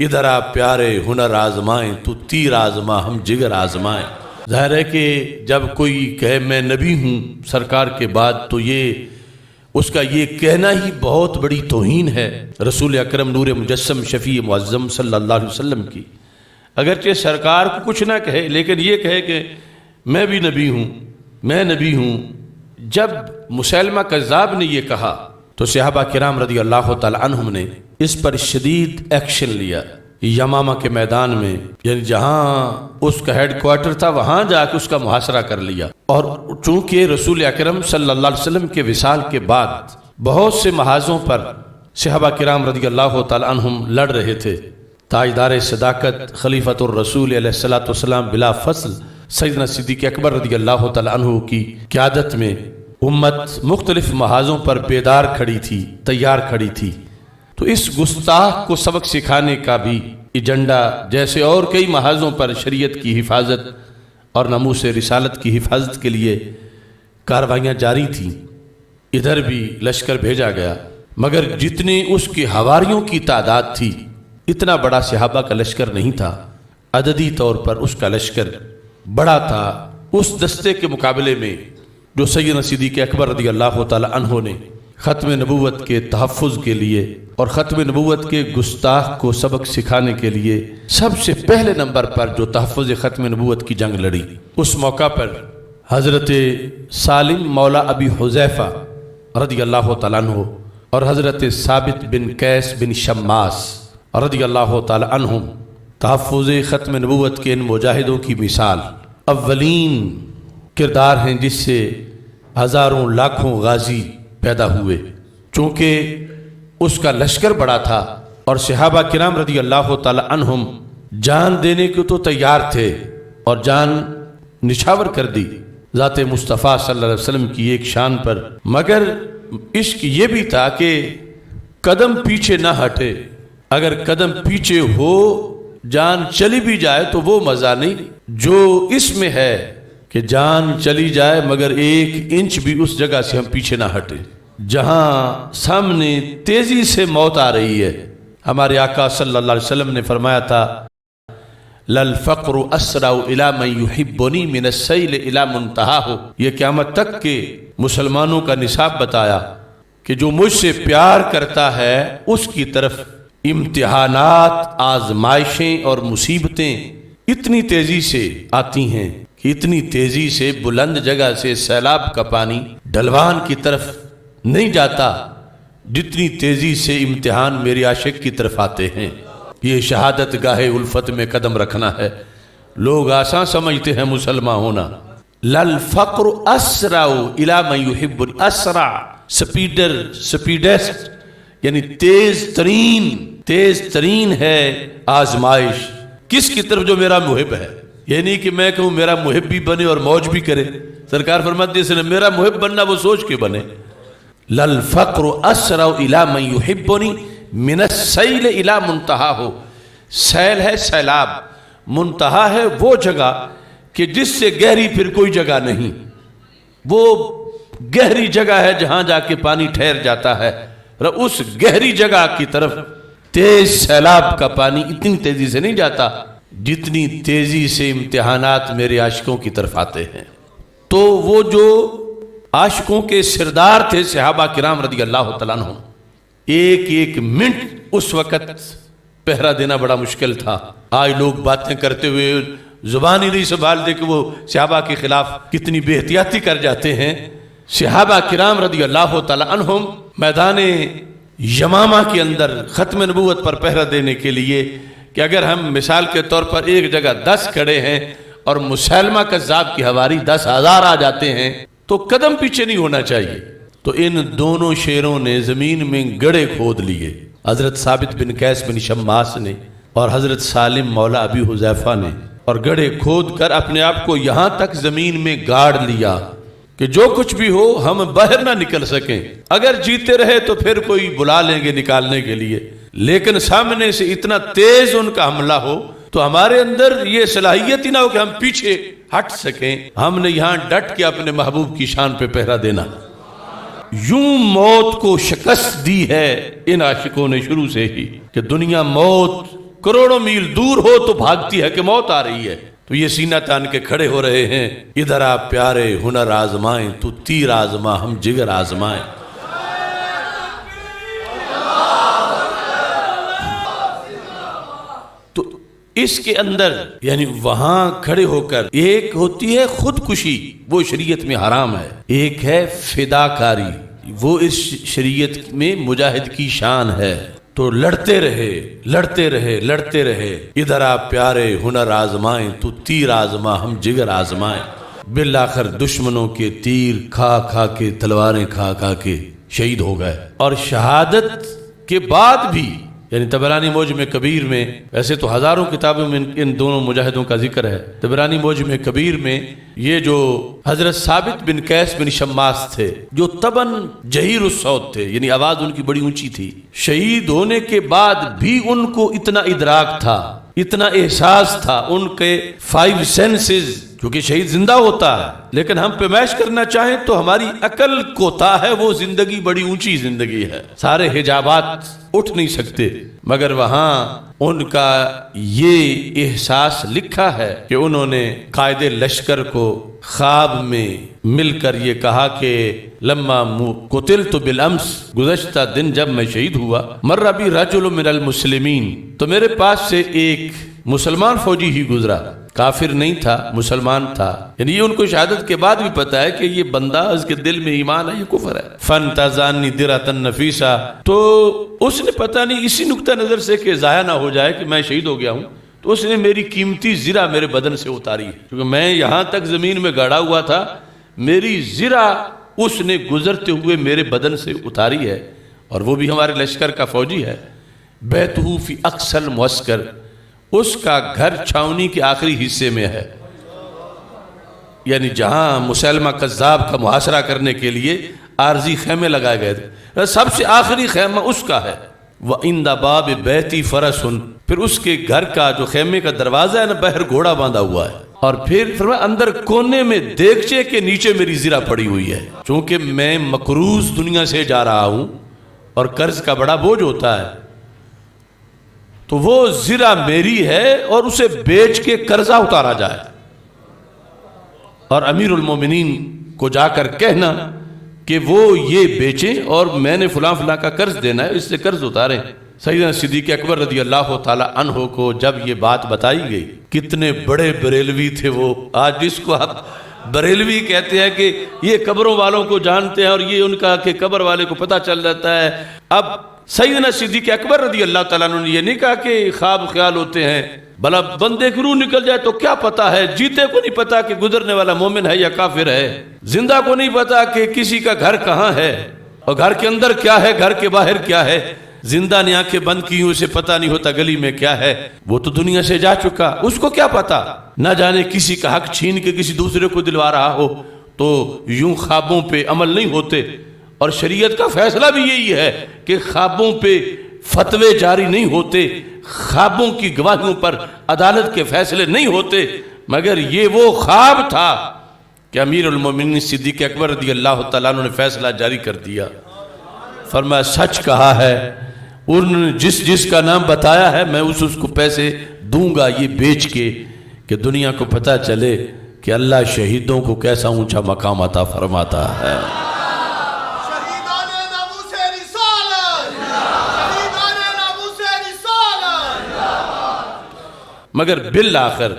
ادھر آپ پیارے ہنر آزمائیں تو تیر آزما ہم جگر آزمائیں۔ ظاہر ہے کہ جب کوئی کہے میں نبی ہوں سرکار کے بعد تو یہ اس کا یہ کہنا ہی بہت بڑی توہین ہے رسول اکرم نور مجسم شفیع معظم صلی اللہ علیہ وسلم کی۔ اگرچہ سرکار کو کچھ نہ کہے لیکن یہ کہے کہ میں بھی نبی ہوں، میں نبی ہوں۔ جب مسیلمہ کذاب نے یہ کہا تو صحابہ کرام رضی اللہ تعالی عنہم نے اس پر شدید ایکشن لیا۔ یمامہ کے میدان میں یعنی جہاں اس کا ہیڈ کوارٹر تھا وہاں جا کے اس کا محاصرہ کر لیا، اور چونکہ رسول اکرم صلی اللہ علیہ وسلم کے وصال کے بعد بہت سے محاذوں پر صحابہ کرام رضی اللہ تعالی عنہم لڑ رہے تھے، تاجدار صداقت خلیفۃ الرسول علیہ الصلوۃ والسلام بلا فصل سیدنا صدیق اکبر رضی اللہ تعالی عنہ کی قیادت میں امت مختلف محاذوں پر بیدار کھڑی تھی، تیار کھڑی تھی۔ تو اس گستاخ کو سبق سکھانے کا بھی ایجنڈا جیسے اور کئی محاذوں پر شریعت کی حفاظت اور ناموس رسالت کی حفاظت کے لیے کاروائیاں جاری تھیں، ادھر بھی لشکر بھیجا گیا، مگر جتنی اس کی حواریوں کی تعداد تھی اتنا بڑا صحابہ کا لشکر نہیں تھا۔ عددی طور پر اس کا لشکر بڑا تھا اس دستے کے مقابلے میں جو سیدنا صدیق اکبر رضی اللہ تعالی عنہ نے ختم نبوت کے تحفظ کے لیے اور ختم نبوت کے گستاخ کو سبق سکھانے کے لیے سب سے پہلے نمبر پر جو تحفظ ختم نبوت کی جنگ لڑی۔ اس موقع پر حضرت سالم مولا ابی حذیفہ رضی اللہ تعالیٰ عنہ اور حضرت ثابت بن قیس بن شماس رضی اللہ تعالیٰ عنہم تحفظ ختم نبوت کے ان مجاہدوں کی مثال اولین کردار ہیں جس سے ہزاروں لاکھوں غازی پیدا ہوئے۔ چونکہ اس کا لشکر بڑا تھا اور صحابہ کرام رضی اللہ تعالی عنہم جان دینے کو تو تیار تھے اور جان نچھاور کر دی ذات مصطفیٰ صلی اللہ علیہ وسلم کی ایک شان پر، مگر عشق یہ بھی تھا کہ قدم پیچھے نہ ہٹے۔ اگر قدم پیچھے ہو جان چلی بھی جائے تو وہ مزہ نہیں جو اس میں ہے کہ جان چلی جائے مگر ایک انچ بھی اس جگہ سے ہم پیچھے نہ ہٹے۔ جہاں سامنے تیزی سے موت آ رہی ہے، ہمارے آقا صلی اللہ علیہ وسلم نے فرمایا تھا للفقر اسرع الی من یحبنی من السیل الی منتہاہ۔ یہ قیامت تک کے مسلمانوں کا نصاب بتایا کہ جو مجھ سے پیار کرتا ہے اس کی طرف امتحانات، آزمائشیں اور مصیبتیں اتنی تیزی سے آتی ہیں کہ اتنی تیزی سے بلند جگہ سے سیلاب کا پانی ڈھلوان کی طرف نہیں جاتا جتنی تیزی سے امتحان میرے عاشق کی طرف آتے ہیں۔ یہ شہادت گاہ الفت میں قدم رکھنا ہے۔ لوگ آسان سمجھتے ہیں مسلمان ہونا۔ للفقر اسرع الی من یحبنی، اسرع سپیڈر، سپیڈسٹ یعنی تیز ترین ہے آزمائش کس کی طرف؟ جو میرا محب ہے۔ یہ نہیں کہ میں کہوں میرا محب بھی بنے اور موج بھی کرے۔ سرکار فرماتے ہیں میرا محب بننا وہ سوچ کے بنے۔ للفقر اسرع الی من یحبنی من السیل الی منتہاہ۔ سیل ہے سیلاب، منتہا ہے وہ جگہ کہ جس سے گہری پھر کوئی جگہ نہیں، وہ گہری جگہ ہے جہاں جا کے پانی ٹھہر جاتا ہے، اور اس گہری جگہ کی طرف تیز سیلاب کا پانی اتنی تیزی سے نہیں جاتا جتنی تیزی سے امتحانات میرے عاشقوں کی طرف آتے ہیں۔ تو وہ جو عاشقوں کے سردار تھے صحابہ کرام رضی اللہ تعالیٰ عنہ، ایک ایک منٹ اس وقت پہرا دینا بڑا مشکل تھا۔ آج لوگ باتیں کرتے ہوئے زبان ہی نہیں سنبھالتے کہ وہ صحابہ کے خلاف کتنی بے احتیاطی کر جاتے ہیں۔ صحابہ کرام رضی اللہ تعالیٰ عنہم میدان یمامہ کے اندر ختم نبوت پر پہرا دینے کے لیے کہ اگر ہم مثال کے طور پر ایک جگہ 10 کھڑے ہیں اور مسیلمہ کذاب کی حواری 10,000 آ جاتے ہیں تو قدم پیچھے نہیں ہونا چاہیے۔ تو ان دونوں شیروں نے زمین میں گڑھے کھود لیے، حضرت ثابت بن قیس بن شماس نے اور حضرت سالم مولا ابی حذیفہ نے، اور گڑھے کھود کر اپنے آپ کو یہاں تک زمین میں گاڑ لیا کہ جو کچھ بھی ہو ہم باہر نہ نکل سکیں۔ اگر جیتے رہے تو پھر کوئی بلا لیں گے نکالنے کے لیے، لیکن سامنے سے اتنا تیز ان کا حملہ ہو تو ہمارے اندر یہ صلاحیت ہی نہ ہو کہ ہم پیچھے ہٹ سکیں۔ ہم نے یہاں ڈٹ کے اپنے محبوب کی شان پہ پہرا دینا۔ یوں موت کو شکست دی ہے ان عاشقوں نے شروع سے ہی کہ دنیا موت کروڑوں میل دور ہو تو بھاگتی ہے کہ موت آ رہی ہے، تو یہ سینہ تان کے کھڑے ہو رہے ہیں، ادھر آپ پیارے ہنر آزمائیں تو تیر آزما ہم جگر آزمائیں۔ تو اس کے اندر یعنی وہاں کھڑے ہو کر ایک ہوتی ہے خودکشی، وہ شریعت میں حرام ہے، ایک ہے فداکاری، وہ اس شریعت میں مجاہد کی شان ہے۔ تو لڑتے رہے لڑتے رہے لڑتے رہے، ادھر آپ پیارے ہنر آزمائیں تو تیر آزما ہم جگر آزمائیں۔ بالآخر دشمنوں کے تیر کھا کھا کے، تلواریں کھا کھا کے شہید ہو گئے، اور شہادت کے بعد بھی یعنی طبرانی معجم کبیر میں، ویسے تو ہزاروں کتابوں میں ان دونوں مجاہدوں کا ذکر ہے، طبرانی معجم کبیر میں یہ جو حضرت ثابت بن قیس بن شماس تھے، جو طبعاً جہیر الصوت تھے، یعنی آواز ان کی بڑی اونچی تھی، شہید ہونے کے بعد بھی ان کو اتنا ادراک تھا، اتنا احساس تھا، ان کے 5 سینسز، کیونکہ شہید زندہ ہوتا ہے، لیکن ہم پیمائش کرنا چاہیں تو ہماری عقل کوتا ہے، وہ زندگی بڑی اونچی زندگی ہے، سارے حجابات اٹھ نہیں سکتے، مگر وہاں ان کا یہ احساس لکھا ہے کہ انہوں نے قائد لشکر کو خواب میں مل کر یہ کہا کہ لما قتلت بالامس، گزشتہ دن جب میں شہید ہوا، مر بی رجل من المسلمین، تو میرے پاس سے ایک مسلمان فوجی ہی گزرا، کافر نہیں تھا، مسلمان تھا، یعنی یہ ان کو شہادت کے بعد بھی پتا ہے کہ یہ بندہ اس کے دل میں ایمان ہے، یہ کفر ہے۔ فانتزعنی درۃ نفیسہ، تو اس نے پتہ نہیں اسی نقطہ نظر سے کہ ضائع نہ ہو جائے کہ میں شہید ہو گیا ہوں، تو اس نے میری قیمتی زرہ میرے بدن سے اتاری ہے، کیونکہ میں یہاں تک زمین میں گڑا ہوا تھا، میری زرہ اس نے گزرتے ہوئے میرے بدن سے اتاری ہے، اور وہ بھی ہمارے لشکر کا فوجی ہے۔ بیتہ فی اقصی المعسکر، اس کا گھر چھاونی کے آخری حصے میں ہے، یعنی جہاں مسلمہ کذاب کا محاصرہ کرنے کے لیے عارضی خیمے لگائے گئے تھے، سب سے آخری خیمہ اس کا ہے۔ وَعِنْدَ بَابِ بَيْتِ فَرَسٌ، پھر اس کے گھر کا جو خیمے کا دروازہ ہے نا، باہر گھوڑا باندھا ہوا ہے، اور پھر اندر کونے میں دیگچے کے نیچے میری زرہ پڑی ہوئی ہے، چونکہ میں مقروض دنیا سے جا رہا ہوں اور قرض کا بڑا بوجھ ہوتا ہے، تو وہ زرہ میری ہے اور اسے بیچ کے قرضہ اتارا جائے، اور امیر المومنین کو جا کر کہنا کہ وہ یہ بیچیں اور میں نے فلاں فلاں کا قرض دینا ہے، اس سے قرض اتاریں۔ سیدنا صدیق اکبر رضی اللہ تعالی عنہ کو جب یہ بات بتائی گئی، کتنے بڑے بریلوی تھے وہ، آج جس کو آپ بریلوی کہتے ہیں کہ یہ قبروں والوں کو جانتے ہیں، اور یہ ان کا کہ قبر والے کو پتہ چل جاتا ہے۔ اب سیدنا صدیق اکبر رضی اللہ تعالیٰ عنہ نے یہ نہیں کہا کہ خواب خیال ہوتے ہیں، بھلا بندے کی روح نکل جائے تو کیا پتا ہے، جیتے کو نہیں پتا کہ گزرنے والا مومن ہے یا کافر ہے، زندہ کو نہیں پتا کہ کسی کا گھر کہاں ہے، اور گھر کے اندر کیا ہے، گھر کے باہر کیا ہے، زندہ نے آنکھیں بند کی، اسے پتہ نہیں ہوتا گلی میں کیا ہے، وہ تو دنیا سے جا چکا، اس کو کیا پتا، نہ جانے کسی کا حق چھین کے کسی دوسرے کو دلوا رہا ہو۔ تو یوں خوابوں پہ عمل نہیں ہوتے، اور شریعت کا فیصلہ بھی یہی ہے کہ خوابوں پہ فتوے جاری نہیں ہوتے، خوابوں کی گواہیوں پر عدالت کے فیصلے نہیں ہوتے، مگر یہ وہ خواب تھا کہ امیر المومنین صدیق اکبر رضی اللہ تعالیٰ عنہ نے فیصلہ جاری کر دیا، فرمایا سچ کہا ہے، انہوں نے جس کا نام بتایا ہے میں اس کو پیسے دوں گا یہ بیچ کے، کہ دنیا کو پتہ چلے کہ اللہ شہیدوں کو کیسا اونچا مقام عطا فرماتا ہے۔ مگر بالآخر